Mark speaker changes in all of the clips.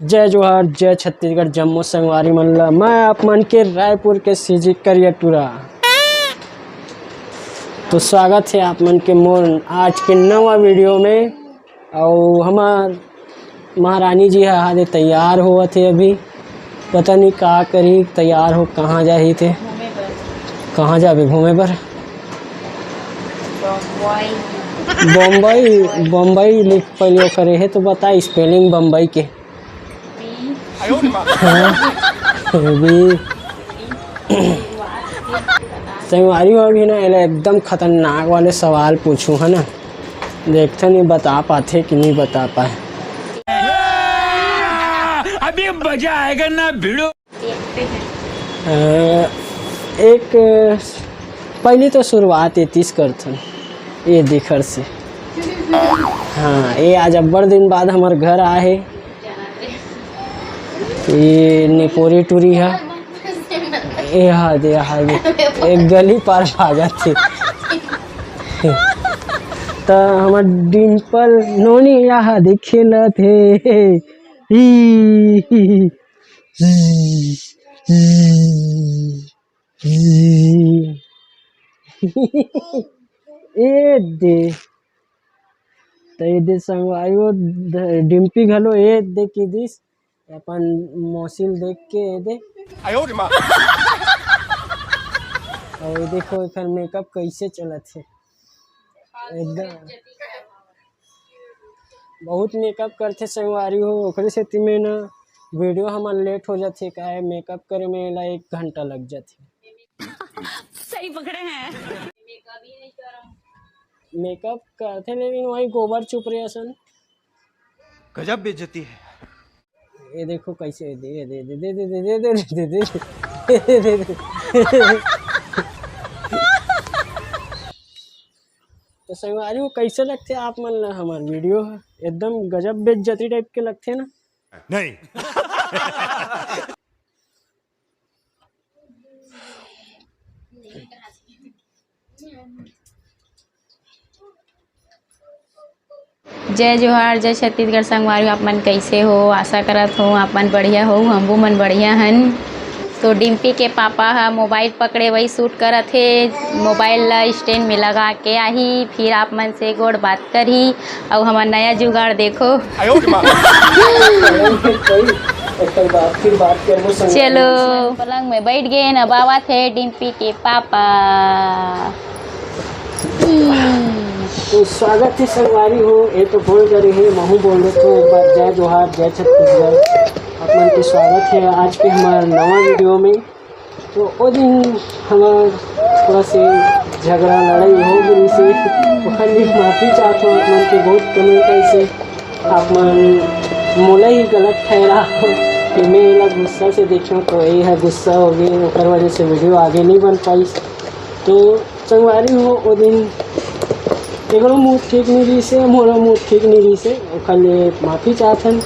Speaker 1: जय जोहार, जय छत्तीसगढ़, जम्मू संगवारी मल्ला। मैं आप मन के रायपुर के सीजी करियटुरा। तो स्वागत है आप मन के मोर आज के नवा वीडियो में। और हमार महारानी जी है तैयार हुआ थे, अभी पता नहीं का करी, तैयार हो कहाँ जा ही थे, कहाँ जाबे घूमे पर? बम्बई। बम्बई लिख पहले करे है तो बता स्पेलिंग बम्बई के। संगवारी हो भी ना एकदम खतरनाक वाले सवाल पूछूं है ना, देखते नहीं बता पाते कि नहीं बता पाए।
Speaker 2: अभी मजा आएगा ना भिड़ो।
Speaker 1: एक पहली तो शुरुआत 31 करथन ये दिखर से। हाँ, ये आज अब्बर दिन बाद हमारे घर आए। ये नेपोरी टूरी है, ये हाथ एक गली पार भागा थे। तो हमार डिम्पल नोनी यहाँ दिखेला थे। ए दे संगवायो डिम्पी घलो ए दे की दिस अपन मौसिल देख के दे। और देखो एकर मेकअप कैसे चलत है, एकदम बहुत मेकअप करते संगवारी हो। ओकरे सेती में ना वीडियो हमार लेट हो जाते, का है मेकअप करे में ला 1 घंटा लग जाते।
Speaker 3: सही पकड़े हैं।
Speaker 1: मेकअप करते लेकिन वही गोबर चुप रहे सन।
Speaker 2: गजब बेइज्जती है।
Speaker 1: ये देखो कैसे दे दे दे दे दे दे दे दे दे दे दे। तो संगवारी को कैसे लगते आप मन ला हमार वीडियो एकदम गजब बेइज्जती टाइप के लगते ना?
Speaker 2: नहीं।
Speaker 3: जय जोहार, जय छत्तीसगढ़। संगवारी आप मन कैसे हो? आशा करत हो आप मन बढ़िया हो, हमबू मन बढ़िया हन। तो डिम्पी के पापा हा मोबाइल पकड़े वही शूट करत थे, मोबाइल ला स्टैंड में लगा के आही, फिर आप मन से गोड़ बात करी। और हमार नया जुगाड़ देखो। चलो पलंग में बैठ गए न, बाबा थे डिम्पी के पापा।
Speaker 1: तो स्वागत है संगवारी हो। ये तो बोल करे है महू बोल रहे तो एक बार जय जोहार, जय छत्तीसगढ़। आप मन के स्वागत है आज के हमारे नवा वीडियो में। तो वो दिन हमार थोड़ा से झगड़ा लड़ाई हो गई से माफ़ी चाहता हूँ। आप मन के बहुत कमेंट ऐसे आप मन मोला ही गलत ठहरा कि मैं ये गुस्सा से देखा, तो यही है गुस्सा हो गई, और वजह से वीडियो आगे नहीं बन पाई। तो संगवारी हो वो दिन एकरो मूड ठीक नहीं रही से, मोरा मूड ठीक नहीं रही से, खाली माफ़ी चाहतन।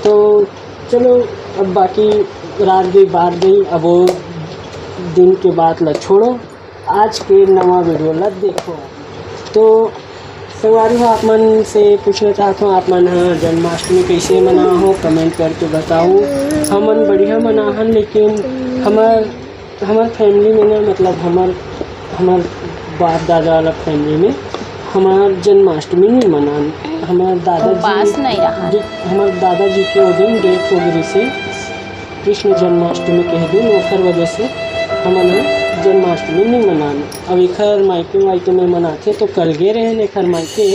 Speaker 1: तो चलो अब बाकी रात गई बात गई, अब वो दिन के बाद ला छोड़ो, आज के नवा वीडियो ला देखो। तो संगवारी हो आप मन से पूछना चाहता हूँ, आप मन हाँ जन्माष्टमी कैसे मना हो कमेंट करके बताओ। हमन बढ़िया मना हन, लेकिन हमार फैमिली में ना, मतलब हमार बाप दादा वाला फैमिली में हमार जन्माष्टमी नहीं मनान। हमारे दादाजी के वो दिन डेथ हो गई से कृष्ण जन्माष्टमी के दिन, ओखर वजह से हमारे जन्माष्टमी नहीं मनान। अब एखर मायके वायके में मनाते तो कल गए रहे एखर मायके,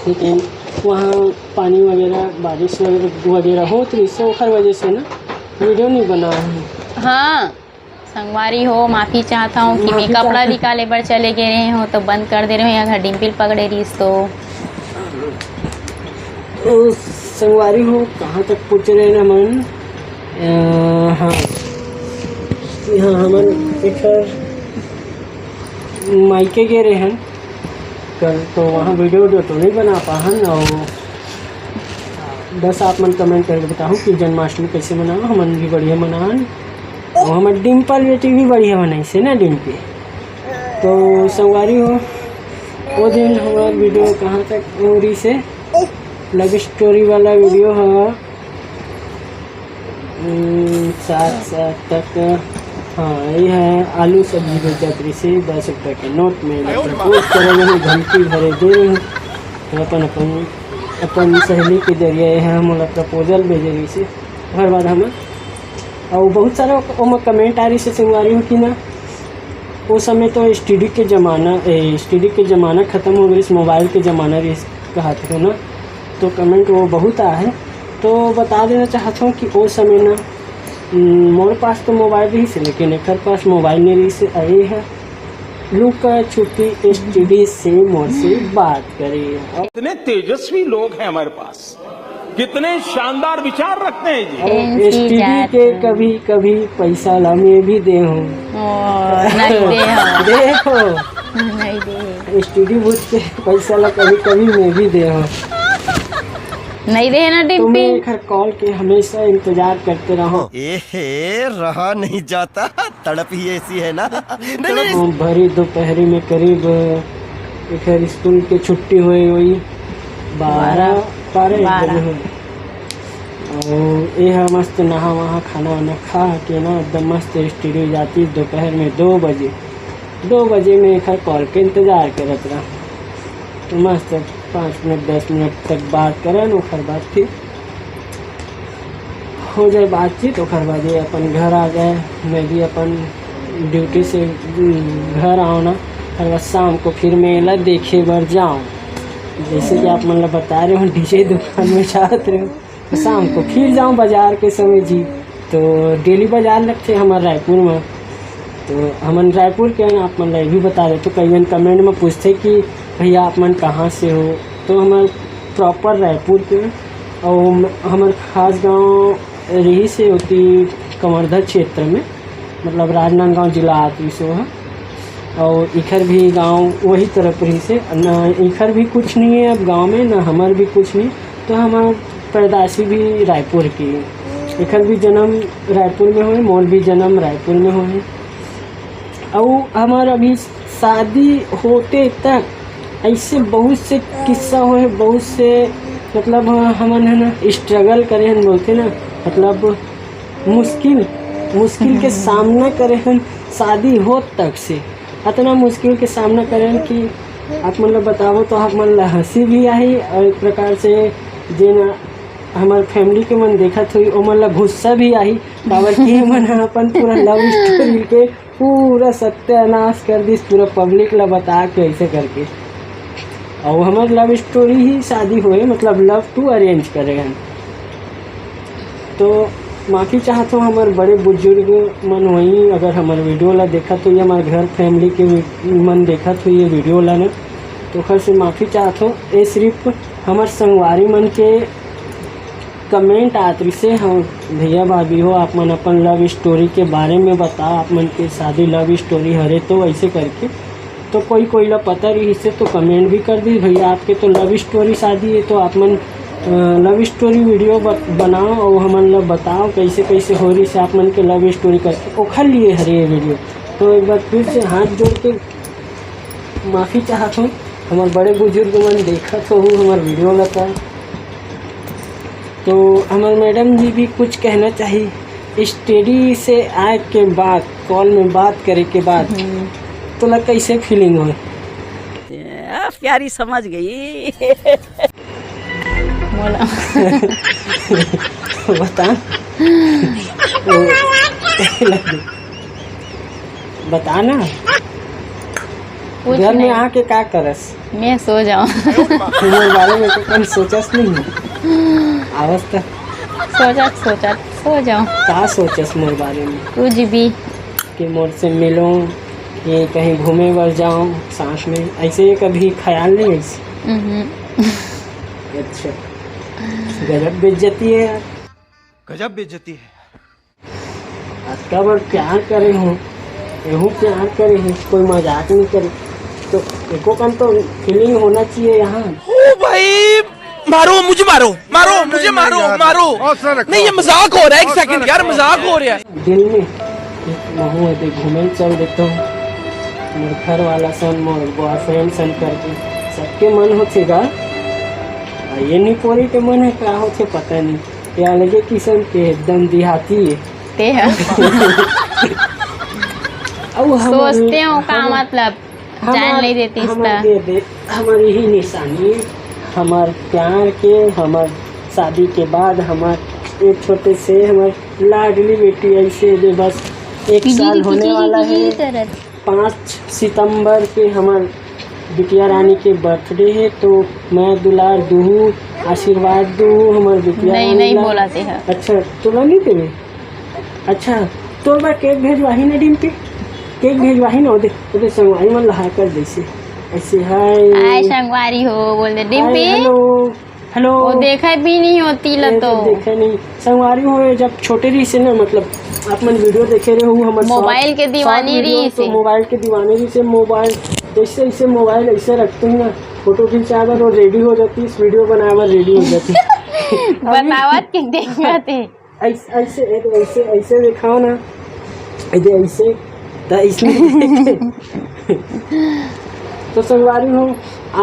Speaker 1: लेकिन वहाँ पानी वगैरह बारिश वगैरह हो तो इससे ओखर वजह से ना वीडियो नहीं बना है।
Speaker 3: हाँ संगवारी हो, माफ़ी चाहता हूँ कि मैं कपड़ा निकाले पर चले गए रहे हो तो बंद कर दे रहे हो, यहाँ डिम्पल पकड़े रही तो।
Speaker 1: संगवारी हो कहाँ तक पूछ रहे ना मन? हाँ यहाँ हमन एक मायके गए रहे हैं कल, तो वहाँ वीडियो तो नहीं बना पाहन। और बस आप मन कमेंट करके बताओ कि जन्माष्टमी कैसे मनाओ। हमन भी बढ़िया मनान, और हमारे डिम्पल बेटी भी बढ़िया बनाई से ना डिम्पी। तो संगवारी हो वो दिन हमारा वीडियो कहाँ तक हो रही से लव स्टोरी वाला वीडियो है, 7 तक। हाँ ये है आलू सब्जी बेचत रही से 10 रुपये के नोट में प्रपोज करे धमकी भरे दे रही हूँ। अपन सहेली के जरिए है हम प्रपोजल भेजे रही से। हर बार हम और बहुत सारा कमेंट आ रही से संगवारी हो कि ना वो समय तो एस टी डी के ज़माना ख़त्म हो गई, इस मोबाइल के ज़माना कहते हो ना, तो कमेंट वो बहुत आ है। तो बता देना चाहता हूँ कि वो समय ना मोर पास तो मोबाइल रही से, लेकिन एक पास मोबाइल नहीं रही से आए है लुका छुपी STD से मोर से बात करी।
Speaker 4: कितने तेजस्वी लोग हैं हमारे पास, कितने शानदार विचार रखते हैं जी।
Speaker 1: और STD के कभी कभी पैसा ला मैं भी दे हूँ। देखो STD बूथ के पैसा ला कभी कभी मैं भी दे हूँ।
Speaker 3: नहीं दे ना डिम्पी।
Speaker 1: तुम्हें घर कॉल के हमेशा इंतजार करते रहो।
Speaker 5: रहा नहीं जाता, तड़प ही ऐसी है ना।
Speaker 1: भरी दोपहरी में करीब घर स्कूल के छुट्टी हुई 12 बजे हुई। और ये है मस्त नहा वहाँ खाना वाना खा के ना एकदम मस्त स्टूडियो जाती दोपहर में 2 बजे में घर कॉल के इंतजार करत रहा। तो मस्त 5 मिनट 10 मिनट तक बात करें न, फिर बात फिर हो जाए बातचीत। तो फिर बाद अपन घर आ गए, मैं भी अपन ड्यूटी से घर आओ ना, फिर बस शाम को फिर मेला देखे बर जाऊँ। जैसे कि आप मतलब बता रहे हो डीजे दुकान में चाहते रहे हो, तो शाम को फिर जाऊँ बाजार के समय जी। तो डेली बाजार लगते हमारे रायपुर में। तो हम रायपुर के हैं, आप मतलब भी बता रहे। तो कई बार कमेंट में पूछते कि भैया आप मन कहाँ से हो, तो हमारे प्रॉपर रायपुर के। और हमारे खास गांव रही से होती कवर्धा क्षेत्र में, मतलब राजनांदगांव जिला आती से है। और इखर भी गांव वही तरफ रही से न, इखर भी कुछ नहीं है अब गांव में, ना हमार भी कुछ नहीं। तो हमारे पैदाशी भी रायपुर की है, इखर भी जन्म रायपुर में हुए, मोर भी जन्म रायपुर में हुए। और हमारा अभी शादी होते तक ऐसे बहुत से किस्सा हुए, बहुत से मतलब हमन है ना स्ट्रगल करे हैं, बोलते ना, मतलब मुश्किल के सामना करे हैं शादी हो तक से। इतना मुश्किल के सामना करें कि आप मतलब बताओ तो आप मन हंसी भी आई, और एक प्रकार से जेना हमारे फैमिली के मन देखा थी वो मतलब गुस्सा भी आई। बाबर की मन अपन पूरा लव स्टोरी के पूरा सत्यानाश कर दी पूरा पब्लिक ला बता के ऐसे करके। और हमारे लव स्टोरी ही शादी हुए, मतलब लव टू अरेंज करे हैं। तो माफ़ी चाहता हूँ हमारे बड़े बुजुर्ग मन वहीं, अगर हमारे वीडियो ला देखा तो ये हमारे घर फैमिली के मन देखा तो ये वीडियो ला ना, तो खैर से माफ़ी चाहता हूँ। ये सिर्फ हमारे संगवारी मन के कमेंट आतरी से हम भैया भाभी हो आप मन अपन लव स्टोरी के बारे में बता, आप मन के शादी लव स्टोरी हरे तो ऐसे करके। तो कोई ला पता रही इससे तो कमेंट भी कर दी भैया आपके तो लव स्टोरी शादी है, तो आप मन लव स्टोरी वीडियो बनाओ और हमन लोग बताओ कैसे कैसे हो रही से आप मन के लव स्टोरी करके ओखर लिए हरे ये वीडियो। तो एक बार फिर से हाथ जोड़ के माफ़ी चाहता हूँ, हमारे बड़े बुजुर्ग मन देखा तो हूँ हमारे वीडियो लगा। तो हमारे मैडम जी भी कुछ कहना चाहिए स्टडी से आए के बाद, कॉल में बात करे के बाद, तो लग कैसे फीलिंग हो?
Speaker 6: प्यारी समझ गई।
Speaker 3: बोला
Speaker 1: बता बताना घर में आके क्या करस?
Speaker 3: मैं सो जाऊँ।
Speaker 1: तुम्हारे बारे में तो कहीं सोचस नहीं अवस्था?
Speaker 3: सोचा सो जाऊँ।
Speaker 1: क्या सोचस मोर बारे में?
Speaker 3: कुछ भी
Speaker 1: कि मोर से मिलो, ये कहीं घूमे बर जाऊँ सांस में, ऐसे कभी ख्याल नहीं ऐसे? अच्छा गजब बेइज्जती है यार,
Speaker 2: गजब बेइज्जती है।
Speaker 1: आज का बार प्यार करे हूँ, यहूँ प्यार करे हैं, कोई मजाक नहीं करे। तो एको कम तो फीलिंग होना चाहिए यहाँ।
Speaker 7: ओ भाई मारो मुझे, मारो मुझे, मारो नहीं ये मजाक हो रहा है, एक सेकंड यार मजाक हो रहा है।
Speaker 1: दिल में महू है घूमे चल देता हूँ, मेरे घर वाला सन, मोर बॉयफ्रेंड सन करके सबके मन होते गा, ये नहीं पोरी के मन है क्या होते पता नहीं। ये अलगे किस्म के एकदम देहाती है।
Speaker 3: ते है सोचते हो का मतलब जान नहीं देती इसका।
Speaker 1: हमारी ही निशानी, हमार प्यार के, हमार शादी के बाद हमार एक छोटे से हमार लाडली बेटी ऐसे दे बस 1 साल होने वाला है। 5 सितंबर के हमार बिटिया रानी के बर्थडे है, तो मैं दुलार दूँ, आशीर्वाद दूँ हमार बिटिया।
Speaker 3: नहीं बोलाते हैं।
Speaker 1: अच्छा तुला नहीं देवे? अच्छा तो मैं केक भेजवाही ना डिम्पी, केक भेजवाही ना। ओदे संगवारी मन लहा कर जैसे ऐसे हाय
Speaker 3: संगवारी हो बोल दे डिम्पी।
Speaker 1: Hello hello.
Speaker 3: वो देखा भी नहीं होती ल तो
Speaker 1: देखा नहीं संगवारी हो। जब छोटे रही से ना, मतलब आप मन वीडियो देखे रहे हो हमारे
Speaker 3: मोबाइल के दीवानी रही से,
Speaker 1: मोबाइल के दीवाने रही से। मोबाइल जैसे ऐसे मोबाइल ऐसे रखते हैं ना, फोटो खिंचावर और रेडी हो जाती, इस वीडियो बनावर रेडी हो जाती।
Speaker 3: बतावत कि देखते
Speaker 1: ऐसे ऐसे ऐसे दिखाओ ना, ऐसे तो इसमें तो संगवारी हो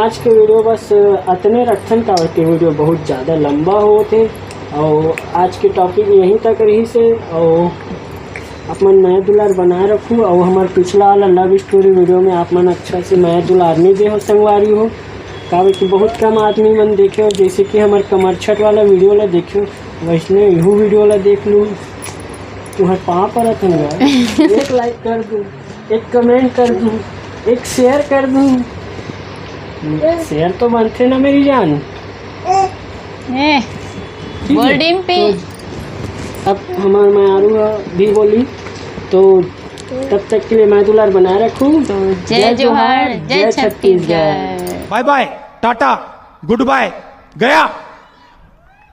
Speaker 1: आज के वीडियो बस अतने रखन का होते। वीडियो बहुत ज़्यादा लंबा होते और आज के टॉपिक यहीं तक रही से। और अपन नया दुलार बनाए रखूँ। और हमारे पिछला वाला लव स्टोरी वीडियो में आप मन अच्छा से नया दुलार नहीं दे हो संगवारी हो, काहे कि बहुत कम आदमी मन देखे हो। जैसे कि हमारे कमर छठ वाला वीडियो ला देखो, वैसने यहू वीडियो ला देख लूँ। तुम्हारे पाँव पड़त है, एक लाइक कर दूँ, एक कमेंट कर दूँ, एक शेयर कर दूँ। शेयर तो बनते ना मेरी जान।
Speaker 3: बोल डिम्पी।
Speaker 1: अब हमारे मायारू भी बोली, तो तब तक के लिए मैं दुलार बनाए रखूँ।
Speaker 3: तो जय जोहार, जय छत्तीसगढ़।
Speaker 2: बाय बाय, टाटा, गुड बाय, गया।